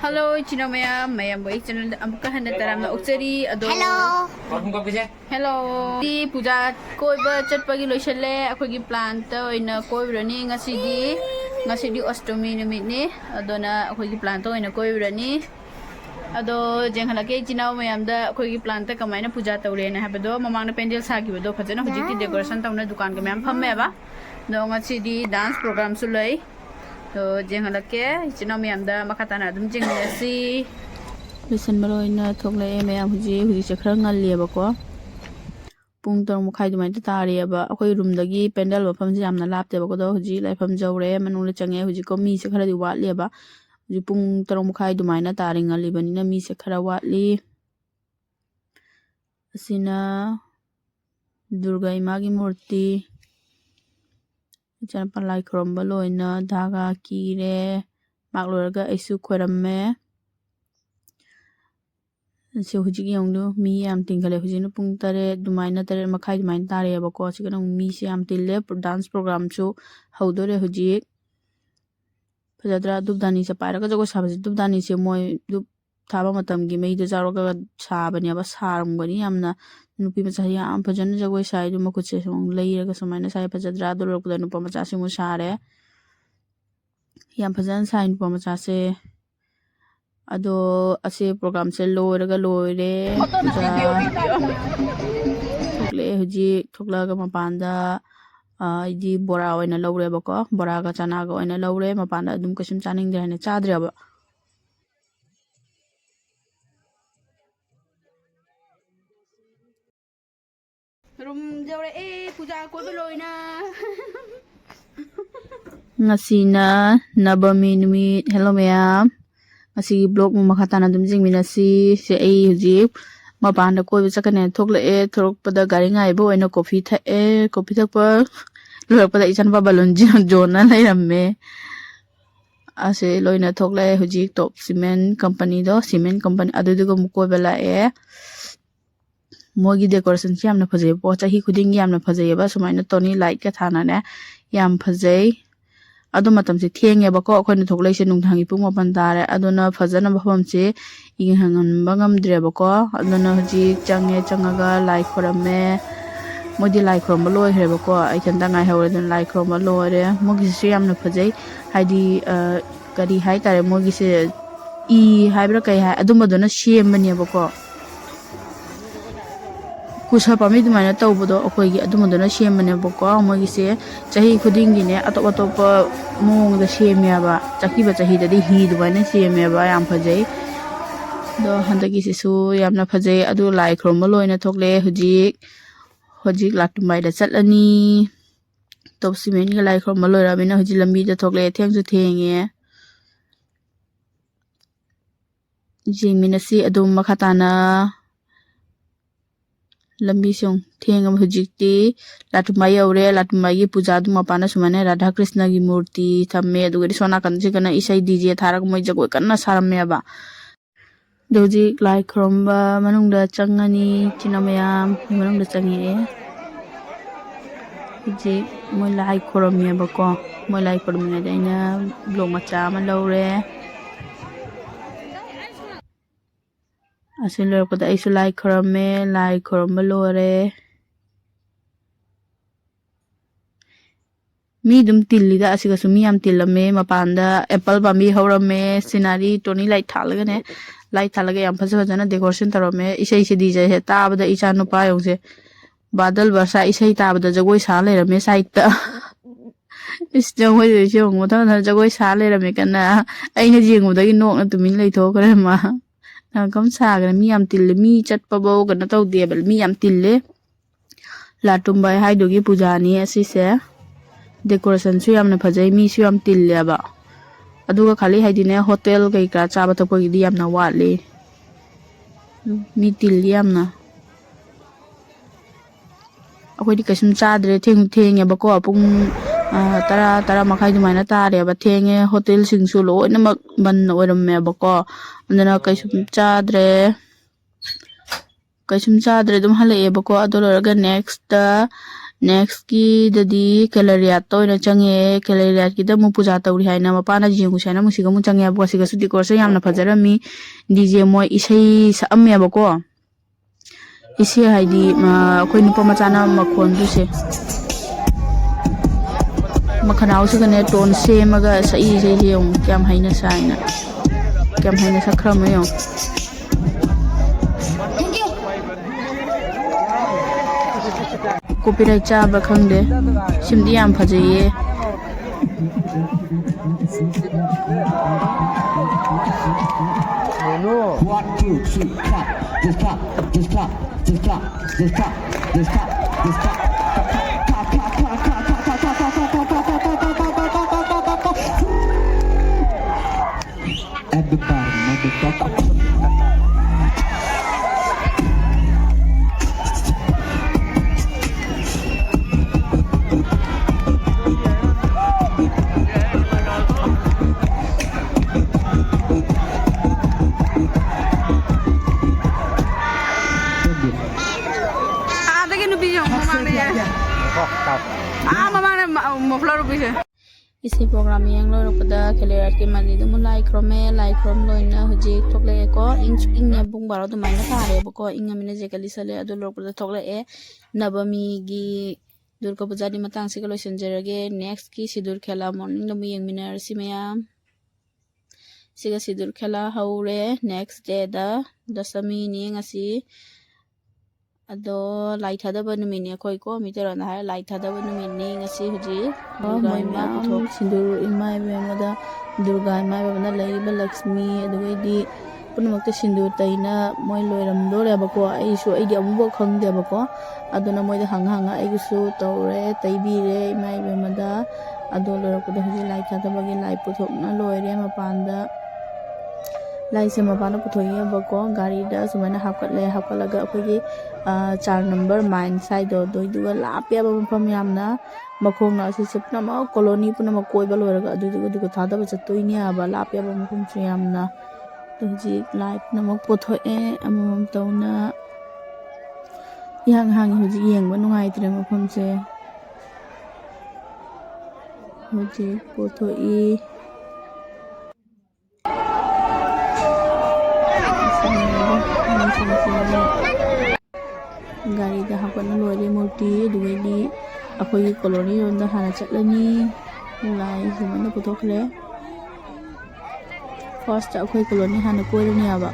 Hello, Chino Maya boy channel amka hana taram na uksari ado. Hello. Hello. Di puja koi ba chat pagi loisale akhoi gi plan ta oina koi rani ngasi di Ostami namit ni adona akhoi gi plan ta oina koi rani ado jeng halake Chino Mayam da akhoi gi plan ta kamaina puja tawre na habado mamang na pendel sagi bado phajana hujik ti decoration tawna dukan ka mayam phamme ba do ngasi di dance program su lei तो जेंग लके चिनो मियाम दा मखाताना दुम जेंग नेसी listen मरोइना थोकले मयाम हुजी चखरा ngaliebako pung tong mukhai dumai ta tariaba akoi room dagi pendal wafam jamna laptebako do huji laifam jawre manung le change huji ko mi se khara di watleba huji pung tong mukhai dumai na taring ngalibani na mi se khara watli asina durga imagi murti चन पलाई खरम लोइना धागा कीरे मागलोरगा ऐसु खरमे से हुजिग यंगदु मी याम तिंगले हुजिन पुंग तरे दुमाइना तरे मखाइ दुमाइन तारे बको सिगन मी से याम तिल्ले dance programme सु हौदोरे हुजिग फजद्रा दुबदानी से पाइरगा जगो साबजे दुबदानी से मोय दुब थाबा मतम गी मेइदो जारोगा साबनी अब सारमगनी यामना नुपी मचा याम फजन जगो साइ दु मकुचे सोंग लेइरगा समाइना साइ फजद्रा दोरकदा नुपा मचा से मु सारे याम फजन साइ नुपा मचा से अदो असे प्रोग्राम से लोइरगा लोइरे थोकले हुजी थोकलागा मपानदा इदी बोरा ओइना लौरे बको बोरागा चनागा ओइना लौरे मपानदा दुम कसम चानिंग देने चाद्रेबा rum jawre puja ko beloina ngasina nabami numit hello ma'am ngasi blog mo makhatana dum jingminasi se ai huji mapanda ko bi sakane thokle thorok pada gari ngai bo oina coffee tha coffee thak pa lok pada ichan ba balon jona lai ramme ase loina thokle huji top cement company do cement company adu dugo muko bela मोगी decoration से यामना फजै पो चाही खुदिंग यामना फजैबा सुमाइना तोनी light का थाना ने याम फजै अदो मतम से थेंगे बको अखोइन थोकलेसे नुंथांगी पुंग मपन तारे अदोना फजना बफम से इगिन हंगन बंगम द्रे बको अदोना हजि चंगे चंगागा लाइट खरमे मोदी लाइट खरम लोय हेरे बको आई खंदा ngai हवरे दन लाइट खरम लोरे मोगी से यामना फजै हाइदी करी हाइ तारे मोगी से ई हाइब्रा कै हाइ अदुमदोना सेमबनी बको कुसा पामी दुमाइना तौबदो अखोइगी अदुमदोना सेमने बको मोगिसे चाही खुदिंगिने अतोप अतोप मोंगदा सेमेबा चाकीबा चाही ददी ही दुमाइना सेमेबा याम फजै दो हंदगी सिसु यामना फजै अदु लाई ख्रोम लोइना थोकले हुजिक लाटुमाइदा चलनी टॉप सीमेंट गा लाई ख्रोम लोइराबिना हुजि लंबी दा थोकले थेंगसु थेंगे जिंगमिनसी अदु मखाताना लंबी सोंग थेंग हुजिकती लाटुमाई औरे लाटुमाई की पूजा दुमा पाना सुमाने राधा कृष्ण की मूर्ति थम्मे दुगरी सोना कंजे कना ईसाई डीजे थारक मोय जगो कन्ना सारमेबा दोजी लाई खरमबा मनुंगदा चंगनी चिनमयाम मनुंगदा चंगे जी मोय लाई खरमेबा को मोय लाई खरमे दैना ब्लॉग मचा मा लौरे असिन लोरपदा ऐसु लाई खरम लोरे मी दुम तिल्लीदा असिगसु मी याम तिल्लमे मपानदा एप्पल पामी हौरमे सिनारी टोनी लाइट थालगे याम फजना डेकोरेशन तरमे इसे डीजे हे ताबदा इचा नुपा योंसे बादल वर्षा इसे ताबदा जगोय सा लेरमे साइट इस जगोय देसे मथा जगोय सा लेरमे कना अइना जेंगुदगी नोकना तुमिन लैथोखरे मा कम सागरे मी याम तिल्ले मी चटपबो गना तौदेबल मी याम तिल्ले लाटुम्बाई हाइदोगी पूजानी असिसे डेकोरेशन सु यामना फजै मी सु याम तिल्लेबा अदुगा खाली हाइदिने होटल कैका चाबा थपगिदि यामना वाटले मी तिल्ले यामना अखोइदि कसम चाद्रे थेंगेबको पुंग तरा मखाइ दुमाइना तारेबा थेंगे होटल सिंगसु लोइनमक बन ओइरमेबको अंदना कैसुम चाद्रे दुम हलेबको अदोलरगा next next ki dadi Galleria to ina change Galleria ki da mu puja tawri haina mapana jingu saina musiga mu change abo siga su decoration yamna fajarami DJ moi isai saam ya bako isi haidi koi nupa macana makhon du se makhanau se kane ton se maga sai se yong kyam haina saina kyam haina sakhram yo copyright chaba khangde simdi yam phajaye no 1 2 3 clap just clap just clap just clap just clap just clap just clap clap clap clap clap clap clap clap everybody motherfucker isi program yang lo pada Galleria ke mali du mulai krom loina huji thokle ko ing ya bung baro du maina thare ko ing amine je kali sale adu lo pada thokle e nabami gi durga puja ni matang se kalo senjerage next ki sidur khela morning no yeng minar simaya siga sidur khela haure next day da dasami ni ngasi ado lai thada ba numini khoi ko mitera na hai lai thada ba numini ngasi huji durga ima puthok sindur ima bemada durga ima bemada lai ba lakshmi adugedi punamakta sindur taina moi loiram dore ba ko ai su ai di amubo khangde ba ko aduna moi da hanga ai su tawre taibire ima bemada ado lorakda huji lai thada ba gi lai puthok na loire ma panda lai se mapana puthoye bako gari da sumana hapkalaga akhoi char number mine side do duga lapya ba mafam yamna makhong na si sipna ma colony puna ma koi ba loraga duga thada ba chattoini aba lapya ba mafam chu yamna tuji life na mak puthoe amam tawna yang hang huji yeng ba nungai tre mafam se huji puthoi gari da hapana lori multi duweni akhoi colony ronda hana chatlani lai jumana puthokle first akhoi colony hana koirani aba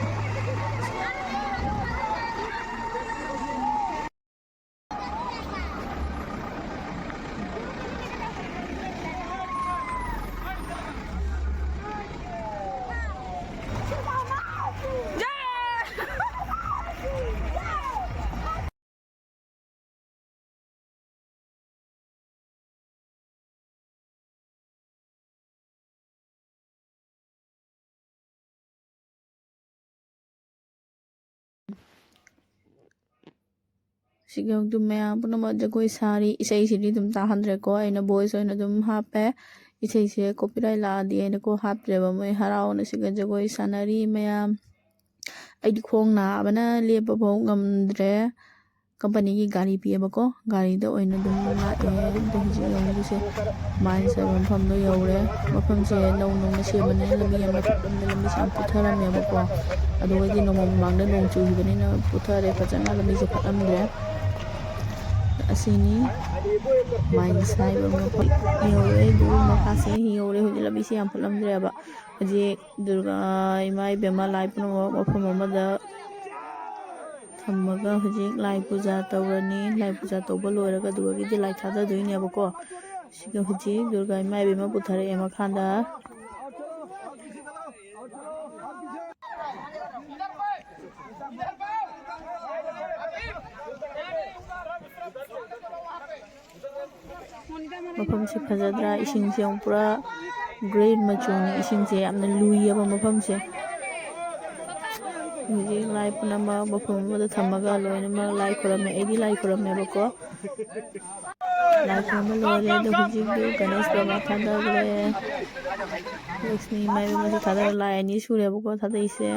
sigam dum maya punama jagoi sari isai sidi dum ta handre ko aina voice oina dum hape isai se copyright la di aina ko hapre ba moi harau na siga jagoi sanari maya ai di khong na bana lepa bau ngamdre company ki gari pi ba ko gari da oina dum la e do ji yong du se mai sa ron pham do yore mafam se nong na se bane lami yam na thum na lami sam puthara me ba ko adu wai di no mang da nong chu bane na puthare phajana lami se phatamdre asini main sai ba ma hiore du ma khase hiore hujila bisi am phalam dre ba je durga imai bema lai puno ma pham ma da thammaga huji lai puja tawrani lai puja tawba loiraga duga gi lai thada doine ba ko siga huji durga imai bema puthare ema khanda mafam se phajadra ising se pura green machuni ising se amna lui aba mafam se muji lai punama mafam ma da thamaga loina ma lai khorame edi lai khorame ba ko lai khorame lore da huji du ganesh baba thanda gre lakshmi mai ma thada lai ani sure ba ko thada ise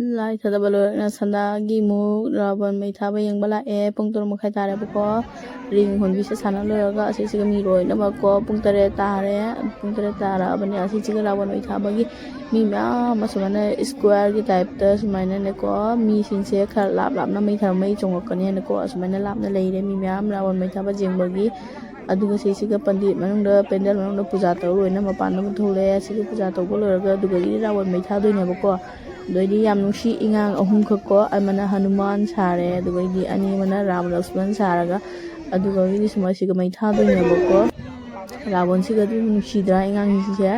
Lai thada balor na sanda gi mu raban mai thaba yang bala pung tor makhai tare ko ring hon bi sa sana lo ga asi siga mi roi na ba ko pung tare tara bani asi siga raban mai thaba gi mi ma masumana square gi type ta sumaina ne ko mi sin se khar lap na mai thar mai chong ko ne ko sumaina lap na lei re mi ma raban mai thaba jeng ba gi aduga siga pandit manung da pendal manung da puja taw roi na ma pan na thule siga puja taw ko lo ga aduga gi raban mai tha doi ne ba ko doidi yam nusi ingang ahum khako amana hanuman sare doidi ani mana ram lakshman saraga aduga gi samasi ga mai tha do ne bako rawon siga du nusi dra ingang ni se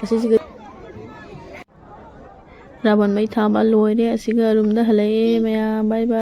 asi siga rawon mai tha ba loire asiga room da halai maya bye bye